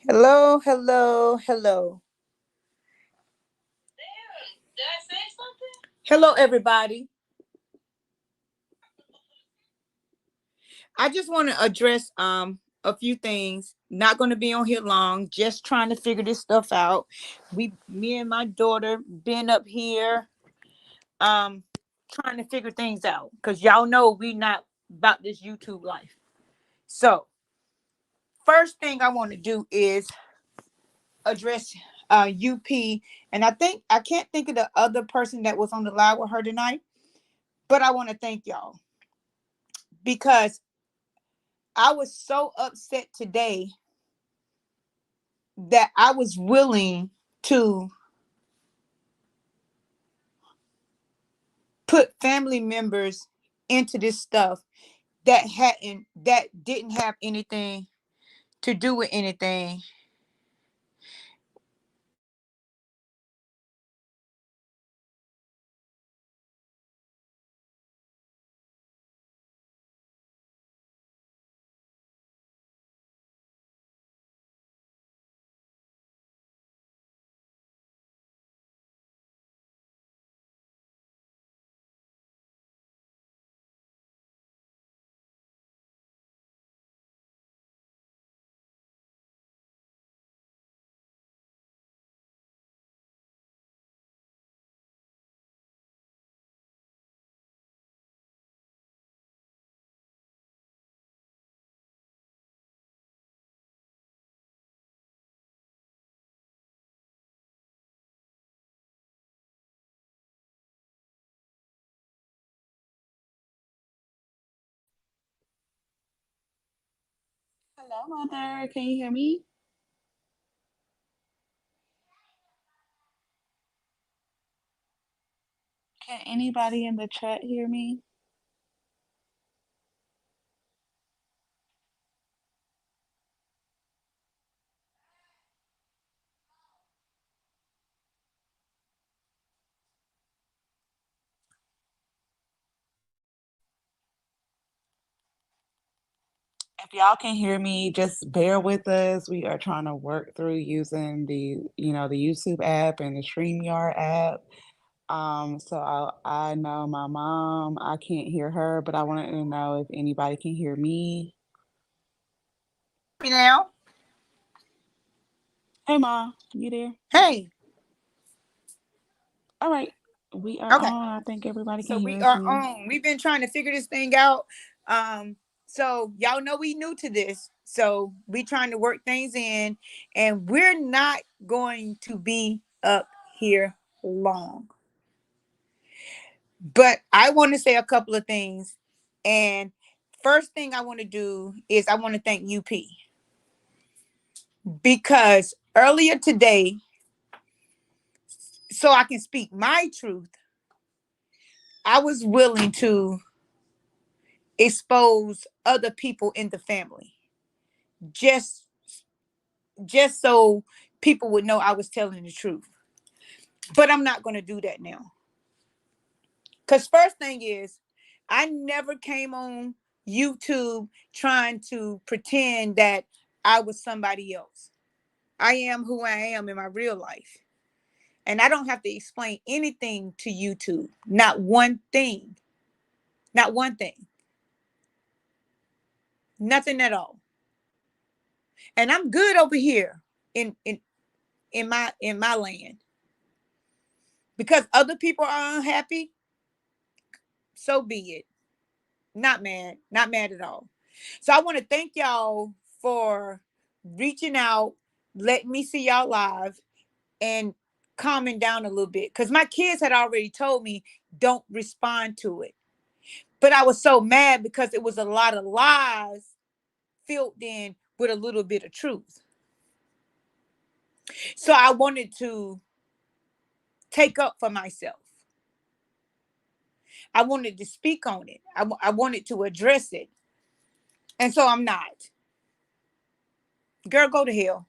Hello, hello, hello. Did I say something? Hello, everybody. I just want to address a few things. Not going to be on here long. Just trying to figure this stuff out. Me and my daughter, been up here um trying to figure things out because y'all know we not about this YouTube life. So first thing I want to do is address UP, and I can't think of the other person that was on the live with her tonight, but I want to thank y'all because I was so upset today that I was willing to put family members into this stuff that didn't have anything to do with anything. Hello, mother. Can you hear me? Can anybody in the chat hear me? If y'all can hear me, just bear with us. We are trying to work through using the YouTube app and the StreamYard app. So I know my mom, I can't hear her, but I wanted to know if anybody can hear me. Me now. Hey, Ma, you there? Hey. All right, we are Okay. on. I think everybody can So we hear us are now. on. We've been trying to figure this thing out. So y'all know we new to this. So we trying to work things in, and we're not going to be up here long. But I want to say a couple of things. And first thing I want to do is I want to thank UP because earlier today, so I can speak my truth, I was willing to expose other people in the family just just so people would know I was telling the truth. But I'm not going to do that now. Cuz first thing is I never came on YouTube trying to pretend that I was somebody else. I am who I am in my real life. And I don't have to explain anything to YouTube. Not one thing. Not one thing. Nothing at all. And I'm good over here in in in my land. Because other people are unhappy, so be it. Not mad. Not mad at all. So I want to thank y'all for reaching out, letting me see y'all live, and calming down a little bit. Because my kids had already told me don't respond to it. But I was so mad because it was a lot of lies filled in with a little bit of truth. So I wanted to take up for myself. I wanted to speak on it. I wanted to address it. And so I'm not. Girl, go to hell.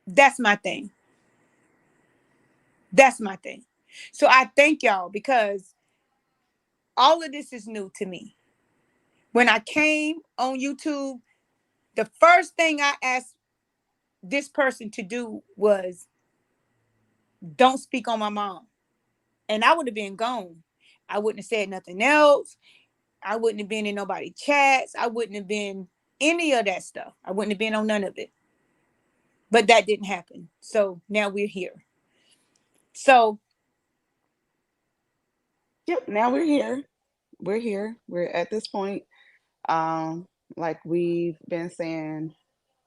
That's my thing. That's my thing. So I thank y'all because all of this is new to me. When I came on YouTube, The first thing I asked this person to do was don't speak on my mom. And I would have been gone. I wouldn't have said nothing else. I wouldn't have been in nobody chats. I wouldn't have been any of that stuff. I wouldn't have been on none of it. But that didn't happen. So now we're here. So Yep, now we're here. We're here. We're at this point. Um, like we've been saying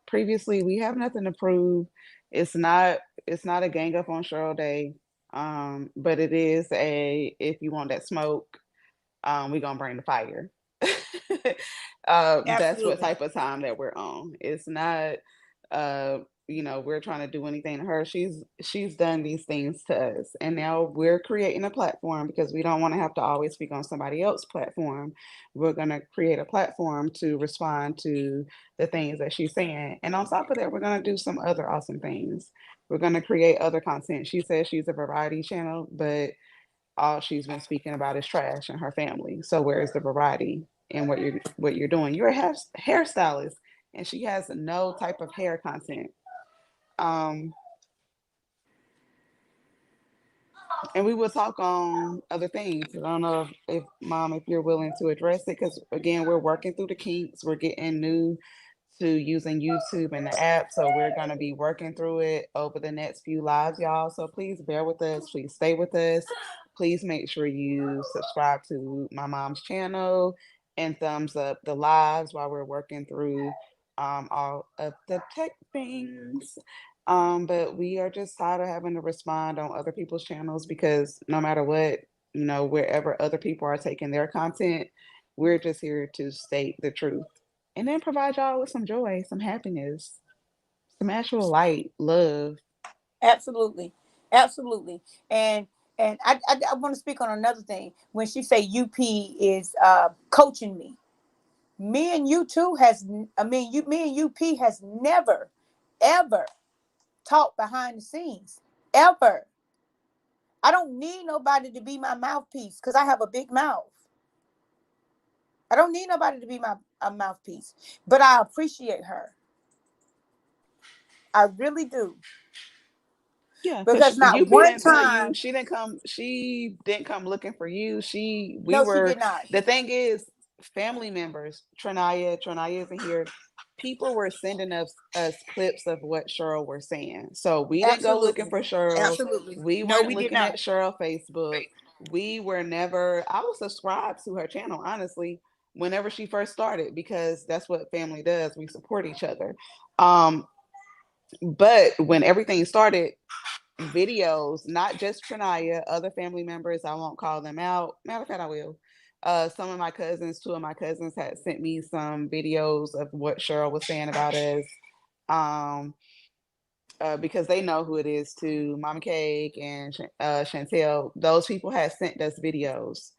previously, we have nothing to prove. It's not it's not a gang up on Cheryl Day. But it is a if you want that smoke, we're gonna bring the fire. That's what absolutely. type of time that we're on. It's not we're trying to do anything to her. She's done these things to us. And now we're creating a platform because we don't want to have to always speak on somebody else's platform. We're gonna create a platform to respond to the things that she's saying. And on top of that, we're gonna do some other awesome things. We're gonna create other content. She says she's a variety channel, but all she's been speaking about is trash and her family. So where's the variety in what you're doing? You're a hairstylist, and she has no type of hair content. Um, and we will talk on other things. I don't know if mom, if you're willing to address it, because again, we're working through the kinks. We're getting new to using YouTube and the app. So we're going to be working through it over the next few lives, y'all. So please bear with us. Please stay with us. Please make sure you subscribe to my mom's channel and thumbs up the lives while we're working through all of the tech things. But we are just tired of having to respond on other people's channels because no matter what, wherever other people are taking their content, we're just here to state the truth and then provide y'all with some joy, some happiness, some actual light, love. Absolutely. Absolutely. And I want to speak on another thing. When she say UP is coaching me, me and you too has I mean you me and UP has never ever talked behind the scenes. Ever. I don't need nobody to be my mouthpiece because I have a big mouth. I don't need nobody to be my a mouthpiece. But I appreciate her. I really do. Yeah, because Because not UP one didn't tell you time, she didn't come. She didn't come looking for you. We no, she were. did not. The thing is, family members. Trinaya isn't here. People were sending us clips of what Cheryl were saying. So we didn't go looking Absolutely. for Cheryl. Absolutely. We No, weren't we did looking not. at Cheryl Facebook. We were never. I was subscribed to her channel honestly. Whenever she first started, because that's what family does. We support each other. Um, but when everything started, videos, not just Trinaya, other family members. I won't call them out. Matter of fact, I will. Some of my cousins, two of my cousins had sent me some videos of what Cheryl was saying about us. Um, because they know who it is too. Mama Cake and Chantel, those people had sent us videos.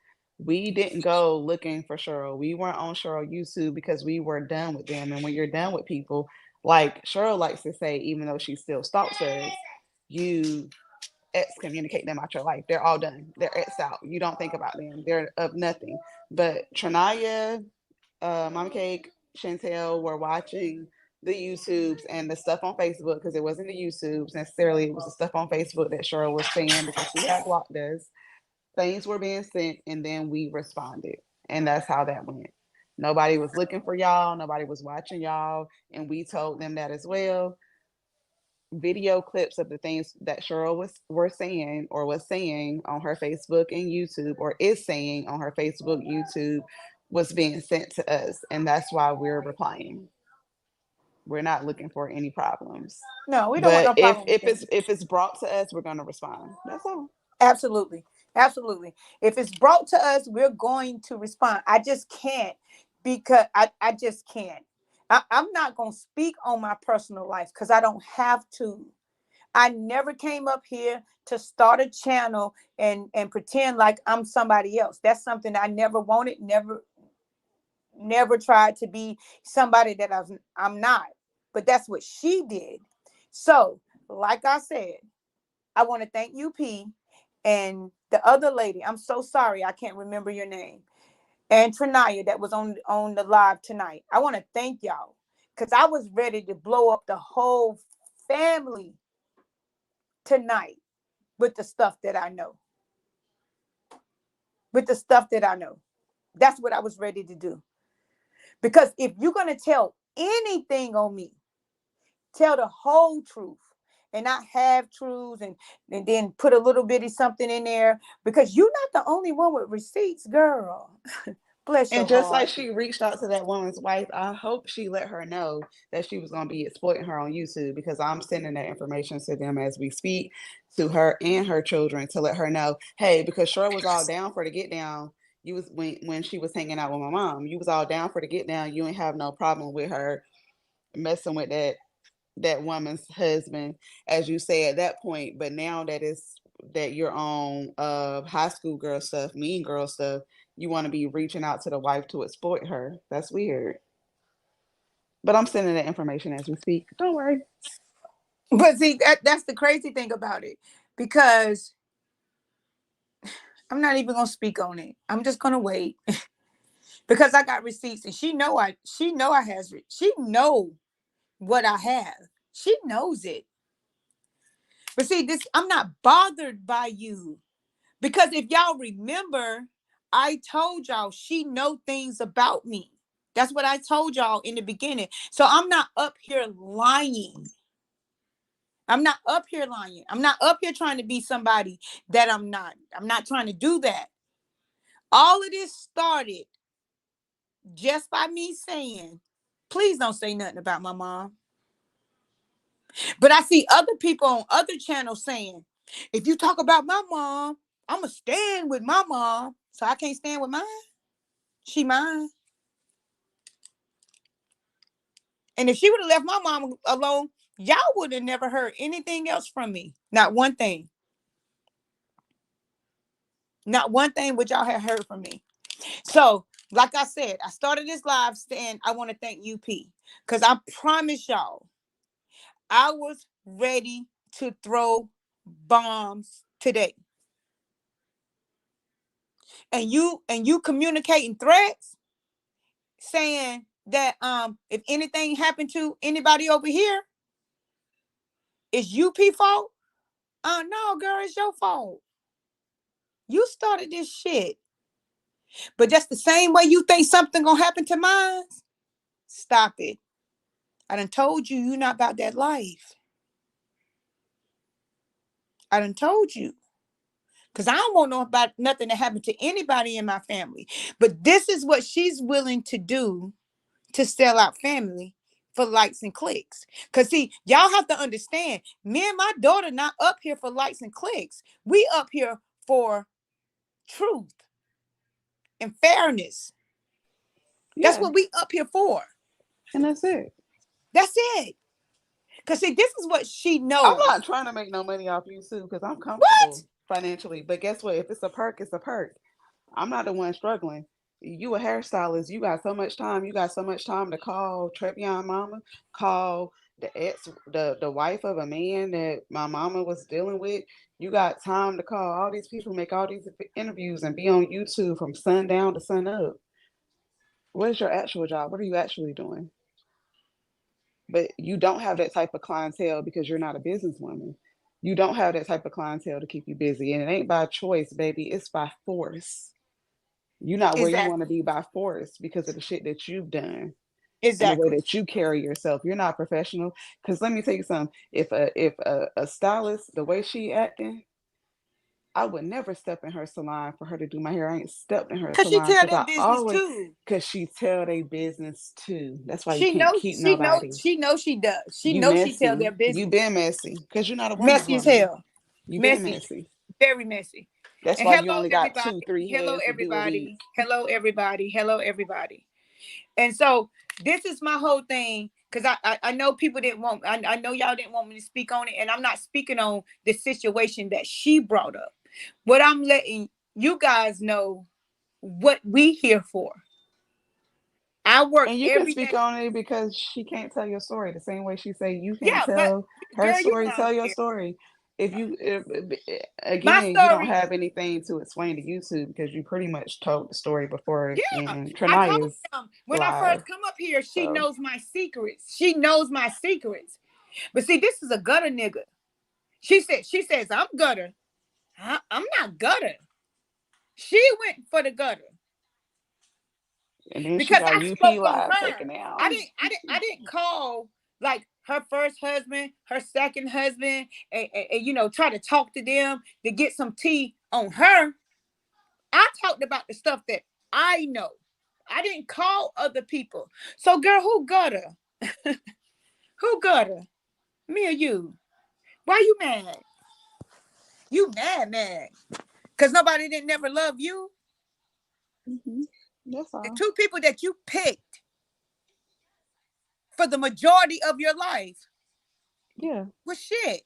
We didn't go looking for Cheryl. We weren't on Cheryl YouTube because we were done with them. And when you're done with people, like Cheryl likes to say, even though she still stalks us, you excommunicate them out your life. They're all done. They're X out. You don't think about them. They're of nothing. But Trinaya, Mama Cake, Chantel were watching the YouTubes and the stuff on Facebook because it wasn't the YouTubes necessarily. It was the stuff on Facebook that Cheryl was saying because she had blocked us. Things were being sent, and then we responded, and that's how that went. Nobody was looking for y'all. Nobody was watching y'all, and we told them that as well. Video clips of the things that Cheryl was saying on her Facebook and YouTube, or is saying on her Facebook, YouTube, was being sent to us, and that's why we're replying. We're not looking for any problems, No, we don't want but no problem with them. if it's brought to us, we're gonna respond. That's all. Absolutely. Absolutely. If it's brought to us, we're going to respond. I just can't because I just can't. I'm not going to speak on my personal life because I don't have to. I never came up here to start a channel and pretend like I'm somebody else. That's something I never wanted, never tried to be somebody that I'm not. But that's what she did. So, like I said, I want to thank UP and the other lady. I'm so sorry, I can't remember your name. And Trinaya that was on the live tonight. I want to thank y'all because I was ready to blow up the whole family tonight with the stuff that I know. With the stuff that I know. That's what I was ready to do. Because if you're going to tell anything on me, tell the whole truth and not half truths and then put a little bitty something in there, because you're not the only one with receipts, girl. Bless And your just like heart. she reached out to that woman's wife, I hope she let her know that she was going to be exploiting her on YouTube, because I'm sending that information to them as we speak, to her and her children, to let her know, hey, because Shore was all down for the get down. You was when she was hanging out with my mom, you was all down for the get down. You ain't have no problem with her messing with that woman's husband, as you say at that point. But now that it's that you're on high school girl stuff, mean girl stuff, you want to be reaching out to the wife to exploit her. That's weird. But I'm sending that information as we speak. Don't worry. But see, that's the crazy thing about it, because I'm not even gonna speak on it. I'm just gonna wait because I got receipts, and she know I has she know what I have. She knows it. But see, this I'm not bothered by you, because if y'all remember, I told y'all she know things about me. That's what I told y'all in the beginning. So I'm not up here lying. I'm not up here lying. I'm not up here trying to be somebody that I'm not. I'm not trying to do that. All of this started just by me saying, please don't say nothing about my mom. But I see other people on other channels saying, if you talk about my mom, I'm going to stand with my mom. So I can't stand with mine. She mine. And if she would have left my mom alone, y'all would have never heard anything else from me. Not one thing. Not one thing would y'all have heard from me. So, like I said, I started this live saying I want to thank UP, because I promise y'all, I was ready to throw bombs today. And you communicating threats saying that if anything happened to anybody over here, it's UP fault. No, girl, it's your fault. You started this shit. But that's the same way you think something gonna happen to mine. Stop it. I done told you you're not about that life. I done told you. Because I don't want no about nothing to happen to anybody in my family. But this is what she's willing to do to sell out family for likes and clicks. Because see, y'all have to understand, me and my daughter not up here for likes and clicks. We up here for truth and fairness. That's Yeah. what we up here for. And that's it. That's it. Because see, this is what she I'm knows. not trying to make no money off you, Sue, because I'm What? comfortable financially. But guess what? If it's a perk, it's a perk. I'm not the one struggling. You a hairstylist. You got so much time. You got so much time to call Trevion mama, call the wife of a man that my mama was dealing with. You got time to call all these people, make all these interviews, and be on YouTube from sundown to sun up. What is your actual job? What are you actually doing? But you don't have that type of clientele because you're not a businesswoman. You don't have that type of clientele to keep you busy. And it ain't by choice, baby. It's by force. You're not where you want to Exactly. be by force because of the shit that you've done and the way Exactly. that you carry yourself. You're not professional. Because let me tell you something. If a stylist, the way she acting, I would never step in her salon for her to do my hair. I ain't stepped in her Because she salon tell because that I business always too. because she tell they business too. That's why you She can't knows, keep she knows, nobody. she knows she does. She You knows she tell messy. their You business. been messy because you're not a woman's Messy as woman. hell. You been Messy. messy. Very messy. That's And why you hello, only got everybody. two, three Hello, heads to do a week. everybody. Hello, everybody. Hello, everybody. And so this is my whole thing. Because I know people didn't want, I know y'all didn't want me to speak on it. And I'm not speaking on the situation that she brought up. What I'm letting you guys know what we here for. I work And you can every day. speak on it because she can't tell your story the same way she say you can't Yeah, but tell her girl, you story. know I don't Tell your care. story. if you My again, you don't story, have anything to explain to YouTube because you pretty much told the story before yeah, in I told Trinaya's them when I first live. come up here, she So knows my secrets. She knows my secrets. But see, this is a gutter nigga. She says, I'm gutter. I'm not gutter. She went for the gutter and then she because got I UP spoke on live taken her. down. I didn't call like her first husband, her second husband, and you know, try to talk to them to get some tea on her. I talked about the stuff that I know. I didn't call other people. So, girl, who gutter? Who gutter? Me or you? Why you mad? You mad? Cause nobody didn't never love you. Hmm. That's The all. two people that you picked for the majority of your life Yeah. was shit.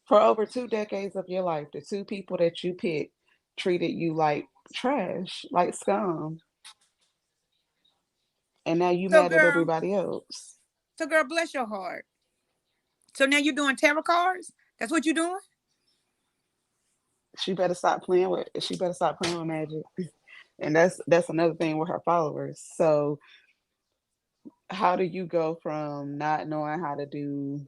For over 2 decades of your life, the two people that you picked treated you like trash, like scum, and now you So, mad at girl, everybody else. bless your heart. So now you're doing tarot cards. That's what you're doing. She better stop playing with. She better stop playing with magic. And that's another thing with her followers. So how do you go from not knowing how to do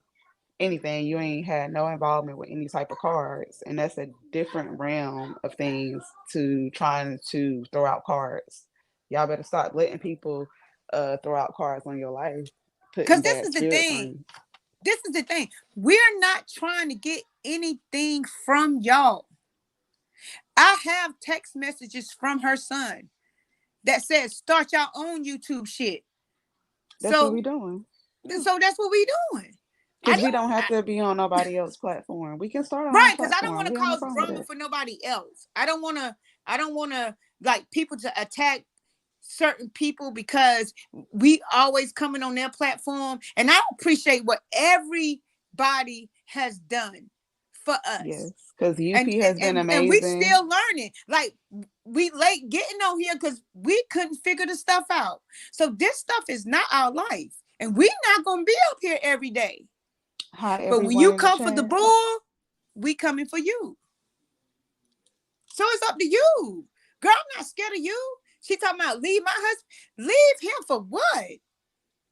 anything? You ain't had no involvement with any type of cards, and that's a different realm of things to trying to throw out cards. Y'all better stop letting people throw out cards on your life, putting Because this bad is the spirits on thing. you. This is the thing. We're not trying to get anything from y'all. I have text messages from her son that says start your own YouTube shit. That's what So we doing. Yeah. so that's what we doing. I Because we didn't don't have to be on nobody else's platform. We can start our own right because I don't want platform. to We have no cause problem with drama it. for nobody else. I don't want to like people to attack certain people because we always coming on their platform and I appreciate what everybody has done for us. Yes, because and UP and has been and, and we amazing. still learning. Like we late getting on here because we couldn't figure the stuff out. So this stuff is not our life, and we're not gonna be up here every day. Hi, But when everyone you in the come for the chat. bull, we coming for you. So it's up to you, girl. I'm not scared of you. She talking about leave my husband. Leave him for what?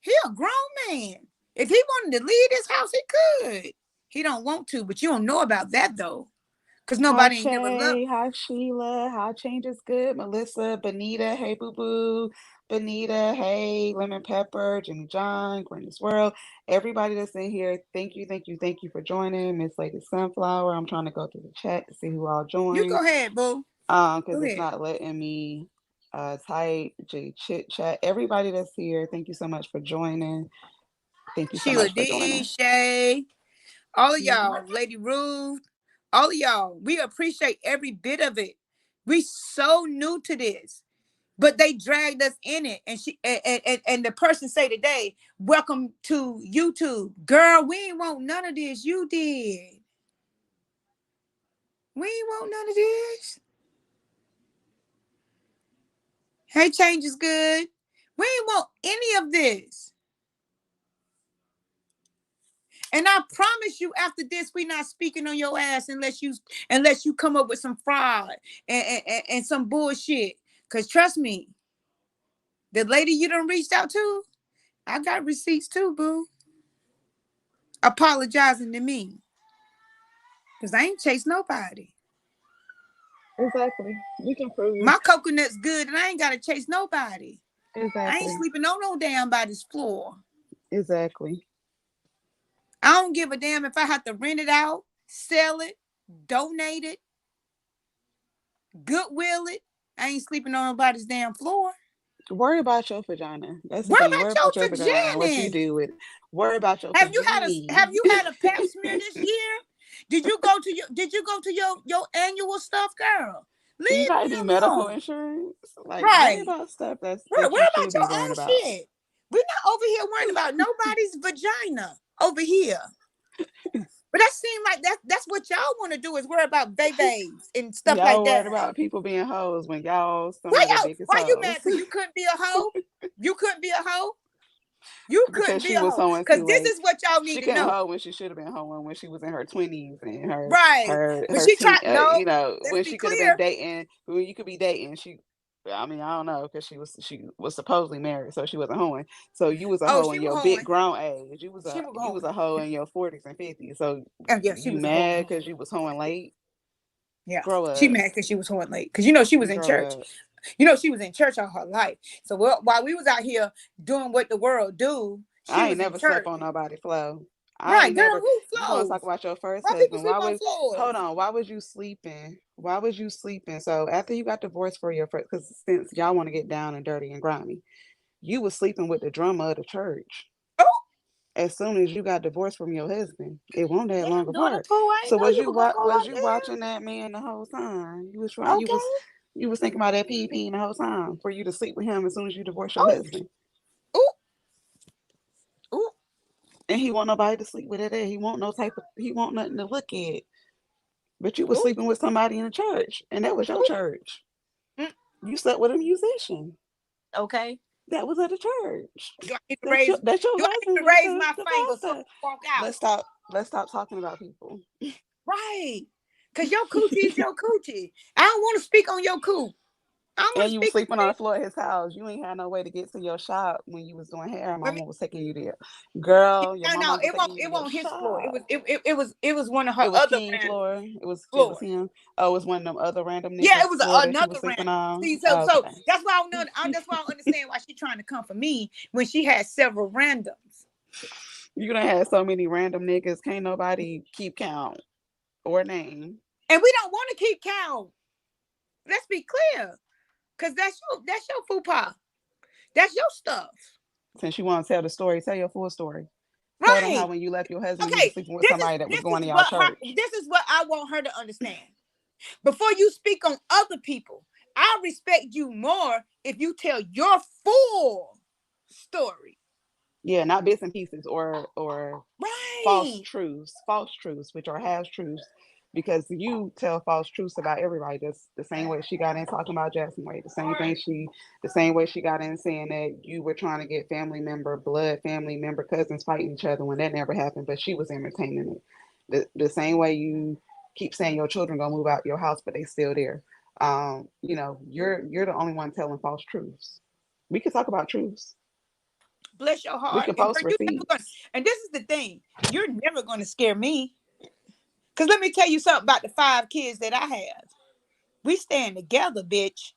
He a grown man. If he wanted to leave this house, he could. He don't want to, but you don't know about that though, because Hi, nobody ain't never loved. Shay. Hi, Sheila. Hi, Change is Good. Melissa, Benita. Hey, Boo Boo. Benita. Hey, Lemon Pepper. Jimmy John. Granny's World. Everybody that's in here, thank you for joining. Miss Lady Sunflower. I'm trying to go through the chat to see who all You joined. go ahead, boo. Because Go it's ahead. not letting me type J chit chat. Everybody that's here, thank you so much for joining. Thank you so Sheila much for D, joining. Shay, all of Mhm. y'all, Lady Ruth, all of y'all. We appreciate every bit of it. We so new to this, but they dragged us in it. And and the person say today, welcome to YouTube. Girl, we ain't want none of this. You did. We ain't want none of this. Hey, change is good. We ain't want any of this. And I promise you, after this, we not speaking on your ass unless you come up with some fraud and some bullshit. Cause trust me, the lady you done reached out to, I got receipts too, boo. Apologizing to me. Cause I ain't chased nobody. Exactly. We can prove. My coconut's good and I ain't gotta chase nobody. I ain't Exactly. sleeping on no damn body's floor. Exactly. I don't give a damn if I have to rent it out, sell it, donate it, goodwill it. I ain't sleeping on nobody's damn floor. Worry about your vagina. That's the Worry thing. about Worry about your your vagina and what you vagina. do with it. Worry about your Have vagina. you had a pap smear this year? Did you go to your annual stuff, girl? You Leave gotta me do medical alone. insurance. Like worry Right. about stuff that Worry you about should your be worrying own about. shit. We're not over here worrying about nobody's vagina over here. But that seems like that's what y'all want to do is worry about babies and stuff like Y'all worried that. about people being hoes when y'all some of the biggest Why you hoes. mad? Because you couldn't be a hoe? You couldn't be a hoe? You couldn't because be she a was hoe. hoeing Because too this late. is what y'all need She to couldn't know. hoe when she should have been hoeing when she was in her 20s and Right. But her she teen, tried, no, you know, let's when be she could have been clear. dating, when you could be dating. I mean, I don't know, because she was supposedly married, so she wasn't hoeing. So you was a Oh, hoe she in was your big hoeing. grown age. She was You was hoeing. a hoe in your 40s and 50s. So Oh, yeah, she you was a hoe. mad because you was hoeing late? Yeah. Grow She up, mad because she was hoeing late. Because, you know, she was in grow church. up. You know, she was in church all her life. So while we was out here doing what the world do, she I ain't was in never slept church. on nobody flow. I Right, ain't girl, never. who You want to flows? talk about your first Why people husband? sleep Why on was floors? hold on? Why was you sleeping? Why was you sleeping? So after you got divorced for your first, because since y'all want to get down and dirty and grimy, you was sleeping with the drummer of the church. Oh, As soon as you got divorced from your husband, it wasn't that long damn, daughter apart. Pooh, I So ain't know you were gonna go was like you that. watching that man the whole time? You was trying. Okay. You was thinking about that PP the whole time for you to sleep with him as soon as you divorced your Oh, husband. ooh, ooh, And he want nobody to sleep with it. He want nothing to look at. But you was ooh, sleeping with somebody in the church, and that was your ooh. church. Mm, You slept with a musician okay. that was at the church. Do I need to raise That's your do I need husband to was raise my the finger so I pastor. walk out? Let's stop talking about people. Right. Cause your coochie is your coochie. I don't want to speak on your coo. I don't want And to you was speak sleeping on on the it. floor at his house. You ain't had no way to get to your shop when you was doing hair. Let me, Mama was taking you there. Girl, your no, mama was taking you to it your won't his floor. shop. It was one of her It was other King random floor. It was floors. him. Oh, it was one of them other random Yeah, it niggas was floor that you another was sleeping random. on. See, so Okay. that's why I know. That's why I understand why she's trying to come for me when she had several randoms. You done had so many random niggas, can't nobody keep count or name. And we don't want to keep count. Let's be clear, cause that's your fupa. That's your stuff, Since you want to tell the story, tell your full story. Tell them how right? when you left your husband, you was Okay, sleeping with somebody that was going to y'all church. this is what I want her to understand. Before you speak on other people, I respect you more if you tell your full story. Yeah, not bits and pieces or Right. false truths, which are half truths, because you tell false truths about everybody. Just the same way she got in talking about Jackson Wade, the same way she got in saying that you were trying to get family member, cousins fighting each other when that never happened, but she was entertaining it. The same way you keep saying your children gonna move out your house, but they still there. You're the only one telling false truths. We can talk about truths. Bless your We heart. can post You're never gonna, receipts. and this is the thing, you're never gonna scare me. Cause let me tell you something about the 5 kids that I have. We stand together, bitch.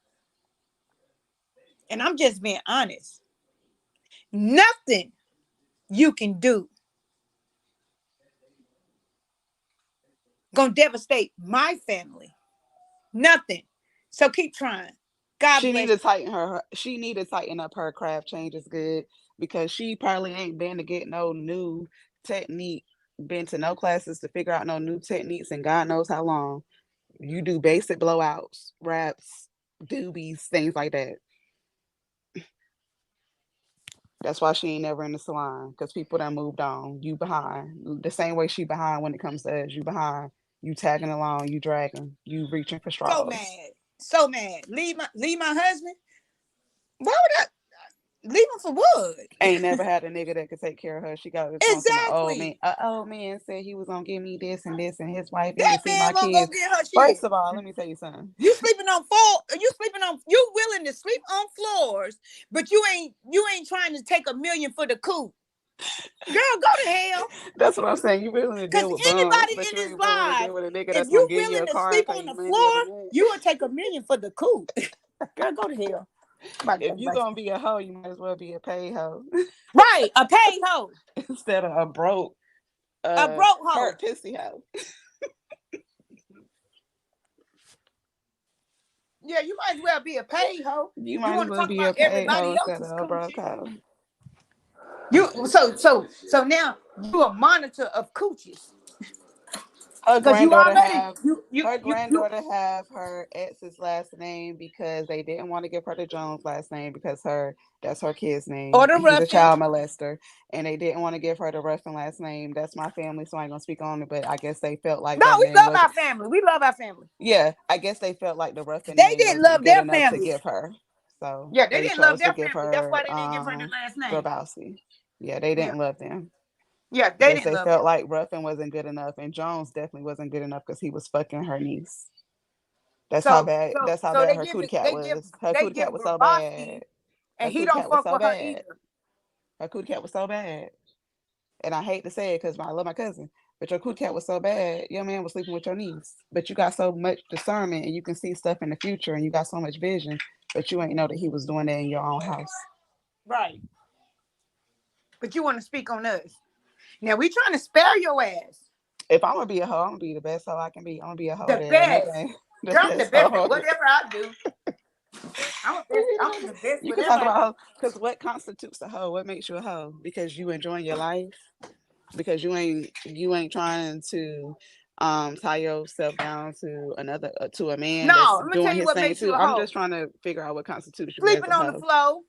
And I'm just being honest. Nothing you can do gonna devastate my family. Nothing. So keep trying. God She need bless to tighten her. She need to tighten up her craft. Change is good because she probably ain't been to get no new technique. Been to no classes to figure out no new techniques, and God knows how long. You do basic blowouts, raps, doobies, things like that. That's why she ain't never in the salon because people that moved on. You behind the same way she behind when it comes to us. You behind. You tagging along. You dragging. You reaching for so straws. mad. So mad. Leave my husband. Why would I leave him for what? Ain't never had a nigga that could take care of her. She got this one from an old man. Exactly. An old man said he was gonna give me this, and his wife That didn't see man my won't go kids. get her First shit. of all, let me tell you something. You sleeping on floor. You sleeping on. You willing to sleep on floors, but you ain't trying to take 1 million for the coup. Girl, go to hell. That's what I'm saying. You willing to Because deal with bums, anybody but in you this ain't willing to live, deal with a nigga if that's gonna you give you willing a to car and sleep pay on you the money floor, every month. you will take 1 million for the coup. Girl, go to hell. If you gonna be a hoe, you might as well be a paid hoe Right, a paid hoe, instead of a broke, a broke hoe. hurt pissy hoe. Yeah, you might as well be a paid hoe. You You might as want to well talk be about a paid hoe everybody instead else's of a broke coochie. hoe. You so now you a monitor of coochies Her because you granddaughter already have her you granddaughter have her ex's last name because they didn't want to give her the Jones last name because that's her kid's name or the and he's a Ruffin. child molester, and they didn't want to give her the Ruffin last name. That's my family, so I ain't gonna speak on it, but I guess they felt like No, that we name love was, our family. We love our family. yeah, I guess they felt like the Ruffin They name didn't wasn't love good their enough to family. give her, so Yeah, they they didn't love chose to their give family. That's her why they didn't give her the last name. Grabowski. Yeah, they Yeah, didn't love them. yeah, I they guess didn't they love felt them. like Ruffin wasn't good enough, and Jones definitely wasn't good enough because he was fucking her niece. That's how So bad. so That's how so bad they her give cootie it. cat They give was. Her they cootie give cat was so bad. Grabowski, and Her he cootie don't cat was fuck so with her bad. either. Her cootie cat was so bad. And I hate to say it because I love my cousin, but your cootie cat was so bad. Your man was sleeping with your niece, but you got so much discernment and you can see stuff in the future and you got so much vision, but you ain't know that he was doing that in your own house. Right. But you want to speak on us. Now we trying to spare your ass. If I'm gonna be a hoe, I'm gonna be the best hoe I can be. I'm gonna be a hoe The that ain't best. never the Girl, I'm the best best at hoe. whatever I do. I'm the best You can talk whatever I about do. hoe because what constitutes a hoe? What makes you a hoe? Because you enjoying your life. Because you ain't trying to tie yourself down to another to a man that's No, I'm gonna tell doing you his what thing makes you too. a I'm hoe. just trying to figure out what constitutes you as Sleeping a on the hoe. floor,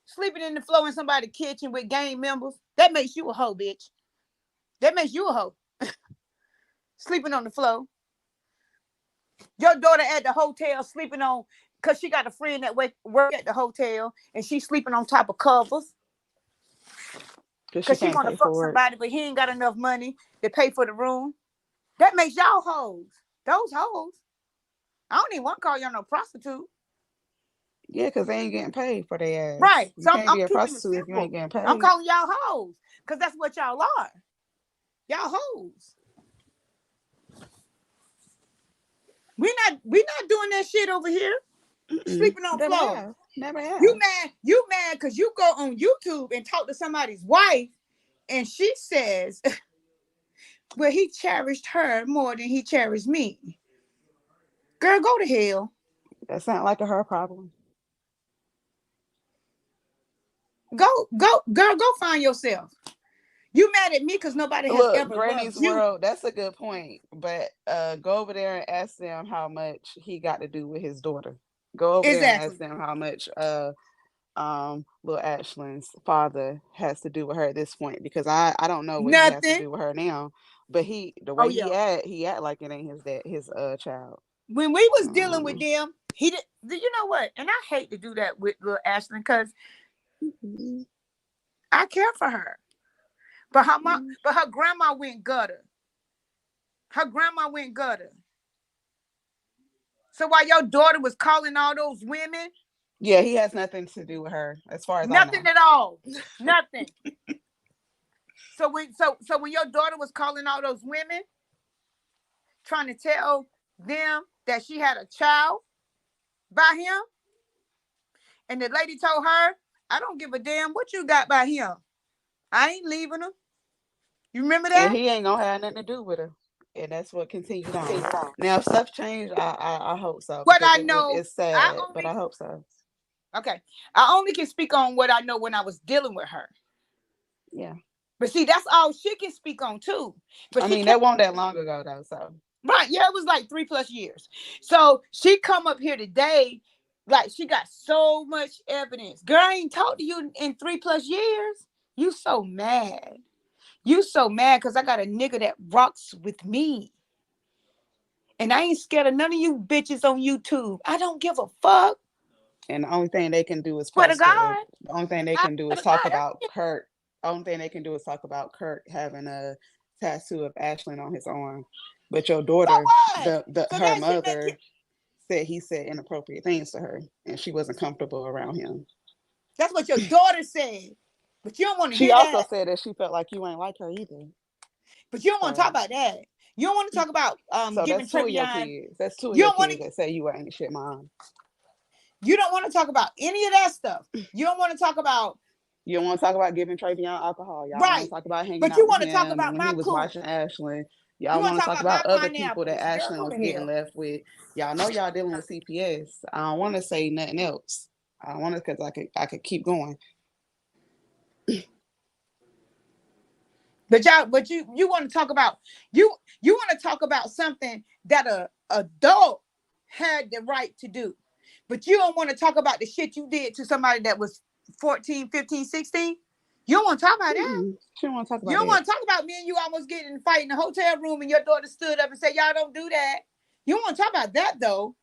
sleeping in the floor in somebody's kitchen with gang members. That makes you a hoe, bitch. That makes you a hoe. Sleeping on the floor. Your daughter at the hotel sleeping on because she got a friend that work at the hotel and she's sleeping on top of covers Because she because she can't want to pay fuck for it. somebody, but he ain't got enough money to pay for the room. That makes y'all hoes. Those hoes. I don't even want to call y'all no prostitute. Yeah, because they ain't getting paid for their ass. Right. You So I'm, can't I'm be a keeping it prostitute if you ain't simple. getting I'm paid. calling y'all hoes because that's what y'all are. Y'all hoes. We not doing that shit over here. Mm-mm. Sleeping on Never floors. have. Never have. You mad because you go on YouTube and talk to somebody's wife and she says, well, he cherished her more than he cherished me. Girl, go to hell. That sound like a her problem. Girl, go find yourself. You mad at me because nobody has Look, ever Granny's loved you. World, that's a good point. But go over there and ask them how much he got to do with his daughter. Go over there and ask Exactly. them how much little Ashlyn's father has to do with her at this point because I don't know what he has to Nothing. do with her now. But the Oh way yeah. he act like it ain't his child. When we was dealing with Um, them, he did. You know what? And I hate to do that with little Ashlyn because I care for her. But her grandma went gutter. Her grandma went gutter. So while your daughter was calling all those women, yeah, he has nothing to do with her as far as I nothing know. at all. Nothing. So when your daughter was calling all those women, trying to tell them that she had a child by him, and the lady told her, I don't give a damn what you got by him. I ain't leaving him. You remember And that? he ain't gonna have nothing to do with her. And that's what continued on. Now, if stuff changed, I hope so What because I know, it's I sad, but only I hope so. okay. I only can speak on what I know when I was dealing with her. Yeah. But see, that's all she can speak on too. But I she mean, that can't. wasn't that long ago though, so Right. Yeah, it was like 3+ years. So she come up here today, like she got so much evidence. Girl, I ain't talked to you in 3+ years. You so mad. You so mad because I got a nigga that rocks with me. And I ain't scared of none of you bitches on YouTube. I don't give a fuck. and the only thing they can do is Swear to post God. the only thing they I can do swear is to talk God. about Kurt. Only thing they can do is talk about Kurt having a tattoo of Ashlyn on his arm. But your So daughter, what? the So her that shit make mother it. said he said inappropriate things to her and she wasn't comfortable around him. That's what your daughter said. But you don't want to She hear also that. said that she felt like you ain't like her either. But you don't want to talk So about that. You don't want to talk about so giving that's two of your Trevion. kids. That's two of You your don't want kids to. that say you ain't shit mom. You don't want to talk about any of that stuff. You don't want to talk about You don't want to talk about giving Travion alcohol. Y'all want right. to talk about hanging But you out with want to talk him and about when my he was poop. watching Ashlyn. You Y'all want want to to talk talk about my about other people that pineapples. Girl, Ashlyn go was to getting hell. left with. Y'all know y'all dealing with CPS. I don't want to say nothing else. I don't want to because I could keep going. But you want to talk about you want to talk about something that a adult had the right to do. But you don't want to talk about the shit you did to somebody that was 14, 15, 16. You don't want to talk about that. She don't want to talk You about don't that. want to talk about me and you almost getting in a fight in the hotel room and your daughter stood up and said, y'all don't do that. You don't want to talk about that though.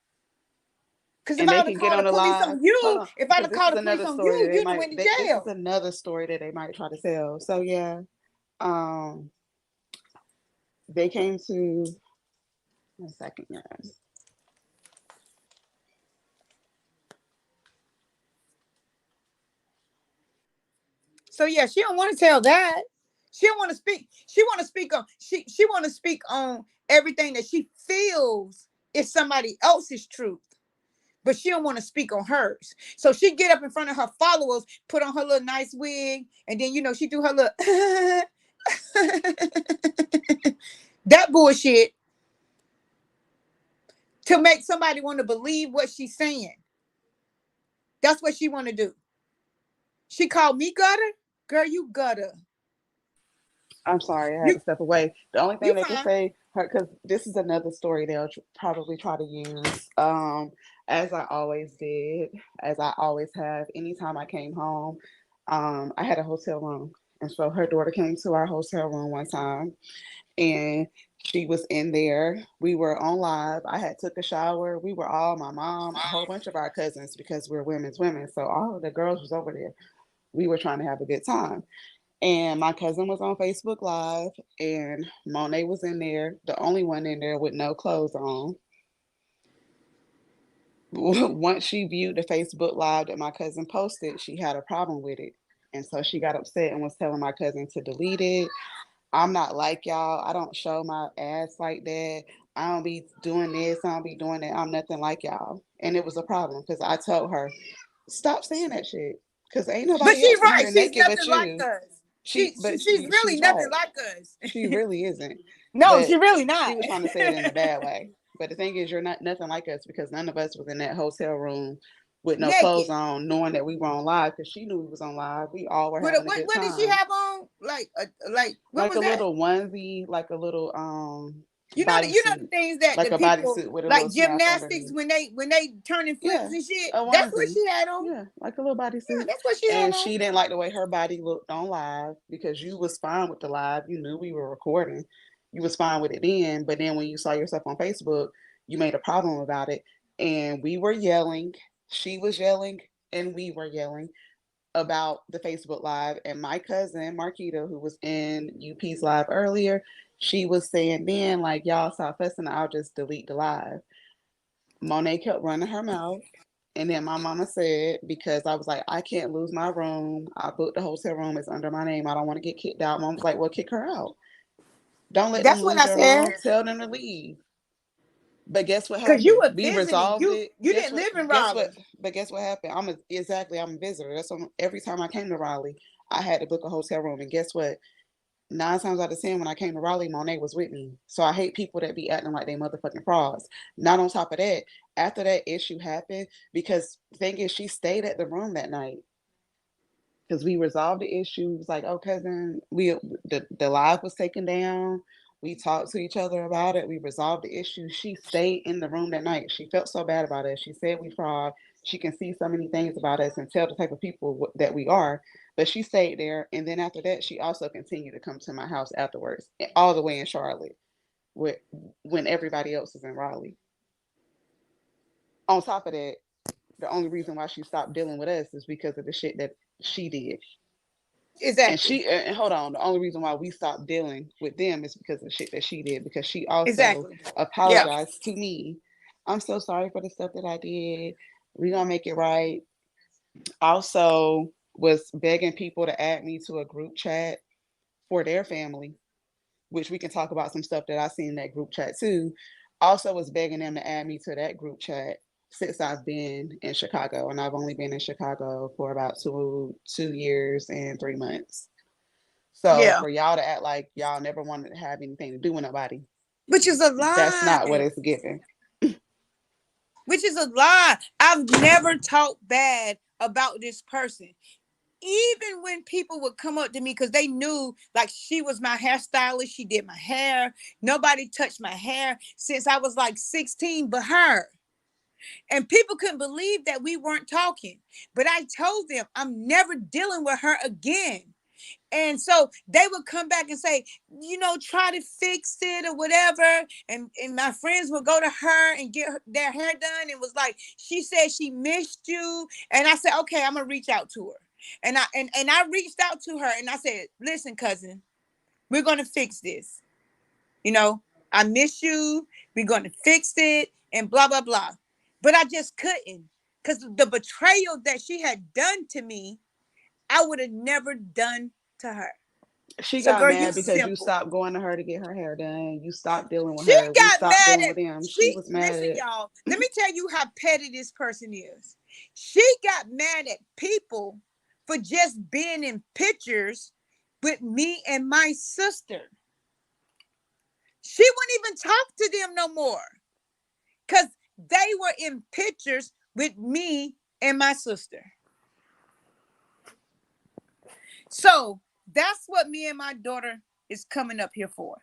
Cause if And I they would have can get called on the the police live. on Hold you, on, if I'd because have this is called the police another on story you, that they you'd have might. went to This is jail. another story that they might try to tell. So yeah, um, they came to. 1 second, guys. So yeah, she don't want to tell that. She don't want to speak. She want to speak on. She want to speak on everything that she feels is somebody else's truth, but she don't want to speak on hers. So she get up in front of her followers, put on her little nice wig, and then she do her little that bullshit to make somebody want to believe what she's saying. That's what she want to do. She called me gutter. Girl, you gutter. I'm sorry, I had You to step away. The only you thing they can fine. say, because this is another story they'll probably try to use. As I always did, as I always have, anytime I came home, I had a hotel room. And so her daughter came to our hotel room one time and she was in there. We were on live. I had took a shower. We were all my mom, a whole bunch of our cousins because we're women's women. So all of the girls was over there. We were trying to have a good time. And my cousin was on Facebook Live, and Monet was in there, the only one in there with no clothes on. Once she viewed the Facebook Live that my cousin posted, she had a problem with it. And so she got upset and was telling my cousin to delete it. I'm not like y'all. I don't show my ass like that. I don't be doing this. I don't be doing that. I'm nothing like y'all. And it was a problem because I told her, stop saying that shit. Because ain't But nobody she's else in right. here She's naked but nothing like you. us. She, but She's really she's nothing right. like us. She really isn't. No, But she really she not. was trying to say it in a bad way. But the thing is, you're not nothing like us because none of us was in that hotel room with no clothes Naked. on, knowing that we were on live because she knew we was on live. We all were What having a what good what did she time. have on? Like what Like was a that? little onesie, like a little The bodysuit, things that like the a people bodysuit with a like little snap gymnastics underneath. when they turning flips Yeah, and shit. a That's what onesie. she had on. Yeah, like a little Yeah, bodysuit. that's what she had And on. she didn't like the way her body looked on live because you was fine with the live. You knew we were recording. You was fine with it then, but then when you saw yourself on Facebook, you made a problem about it. And we were yelling. She was yelling, and we were yelling about the Facebook Live. And my cousin, Marquita, who was in UP's live earlier, she was saying then, like, y'all stop fussing, I'll just delete the live. Monet kept running her mouth. And then my mama said, because I was like, I can't lose my room. I booked the hotel room. It's under my name. I don't want to get kicked out. Mom was like, well, kick her out. Don't let them That's what lose I their said. room. Tell them to leave. But guess what Cause you happened? were We visiting. resolved it. You didn't live in Guess what? Raleigh. But guess what happened? I'm a visitor. That's what, every time I came to Raleigh, I had to book a hotel room. And guess what? 9 times out of 10, when I came to Raleigh, Monet was with me. So I hate people that be acting like they motherfucking frauds. Not on top of that, after that issue happened, because the thing is, she stayed at the room that night because we resolved the issue. It was like, oh, cousin, the live was taken down. We talked to each other about it. We resolved the issue. She stayed in the room that night. She felt so bad about it. She said we fraud. She can see so many things about us and tell the type of people that we are. But she stayed there. And then after that, she also continued to come to my house afterwards, all the way in Charlotte, with, when everybody else is in Raleigh. On top of that, the only reason why she stopped dealing with us is because of the shit that she did. And Exactly. she, hold on, the only reason why we stopped dealing with them is because of the shit that she did, because she also Exactly. Yeah. apologized to me. I'm so sorry for the stuff that I did. We're gonna make it right. Also was begging people to add me to a group chat for their family, which we can talk about some stuff that I seen in that group chat too. Also was begging them to add me to that group chat since I've been in Chicago, and I've only been in Chicago for about 2 years and 3 months. So Yeah. for y'all to act like y'all never wanted to have anything to do with nobody, Which is a that's not what lie. it's given. Which is a lie. I've never talked bad about this person. Even when people would come up to me because they knew like she was my hairstylist, she did my hair. Nobody touched my hair since I was like 16 but her. And people couldn't believe that we weren't talking. But I told them I'm never dealing with her again. And so they would come back and say, try to fix it or whatever. And my friends would go to her and get their hair done, and was like, she said she missed you. And I said, okay, I'm gonna reach out to her. And I reached out to her and I said, listen, cousin, we're gonna fix this. You know, I miss you. We're gonna fix it and blah blah blah. But I just couldn't, because the betrayal that she had done to me, I would have never done to her. She So, got girl, you mad because you simple. stopped going to her to get her hair done. You stopped dealing with She her. We got stopped mad dealing at with them. She she. was mad Listen, at. y'all. Let me tell you how petty this person is. She got mad at people for just being in pictures with me and my sister. She wouldn't even talk to them no more because they were in pictures with me and my sister. So that's what me and my daughter is coming up here for.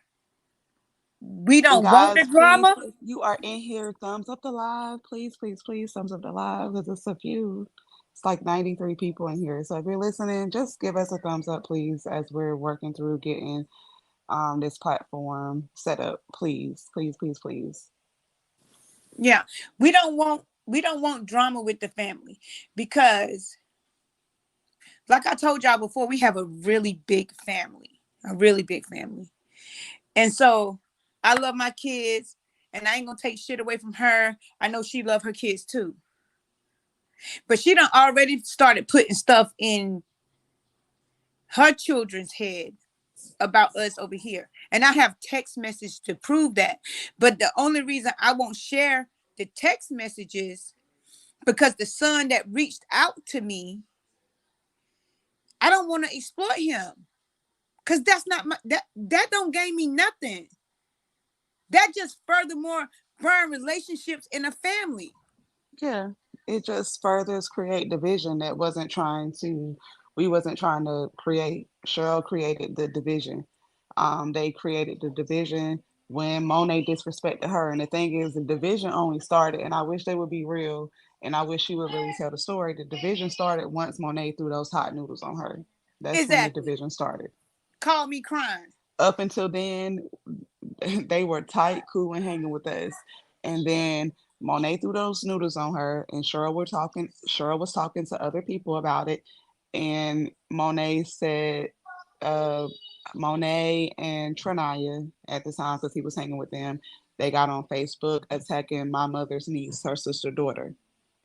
We And don't want the guys, please, drama. if you are in here, thumbs up the live. Please, please, please, thumbs up the live, because it's a few. It's like 93 people in here. So if you're listening, just give us a thumbs up, please, as we're working through getting this platform set up. Please, please, please, please. Yeah, we don't want drama with the family, because, like I told y'all before, we have a really big family, a really big family. And so I love my kids, and I ain't gonna take shit away from her. I know she love her kids too. But she done already started putting stuff in her children's head about us over here. And I have text messages to prove that. But the only reason I won't share the text messages, because the son that reached out to me, I don't want to exploit him. Cause that's not my that don't gain me nothing. That just furthermore burn relationships in a family. Yeah, it just furthers create division that wasn't trying to, we wasn't trying to create. Cheryl created the division. They created the division when Monet disrespected her. And the thing is, the division only started, and I wish they would be real, and I wish she would really tell the story. The division started once Monet threw those hot noodles on her. That's when the Exactly. division started. Call me crying. Up until then, they were tight, cool, and hanging with us. And then Monet threw those noodles on her, and Cheryl were talking. Cheryl was talking to other people about it, and Monet said, uh, Monet and Trinaya at the time, because he was hanging with them, they got on Facebook attacking my mother's niece, her sister daughter,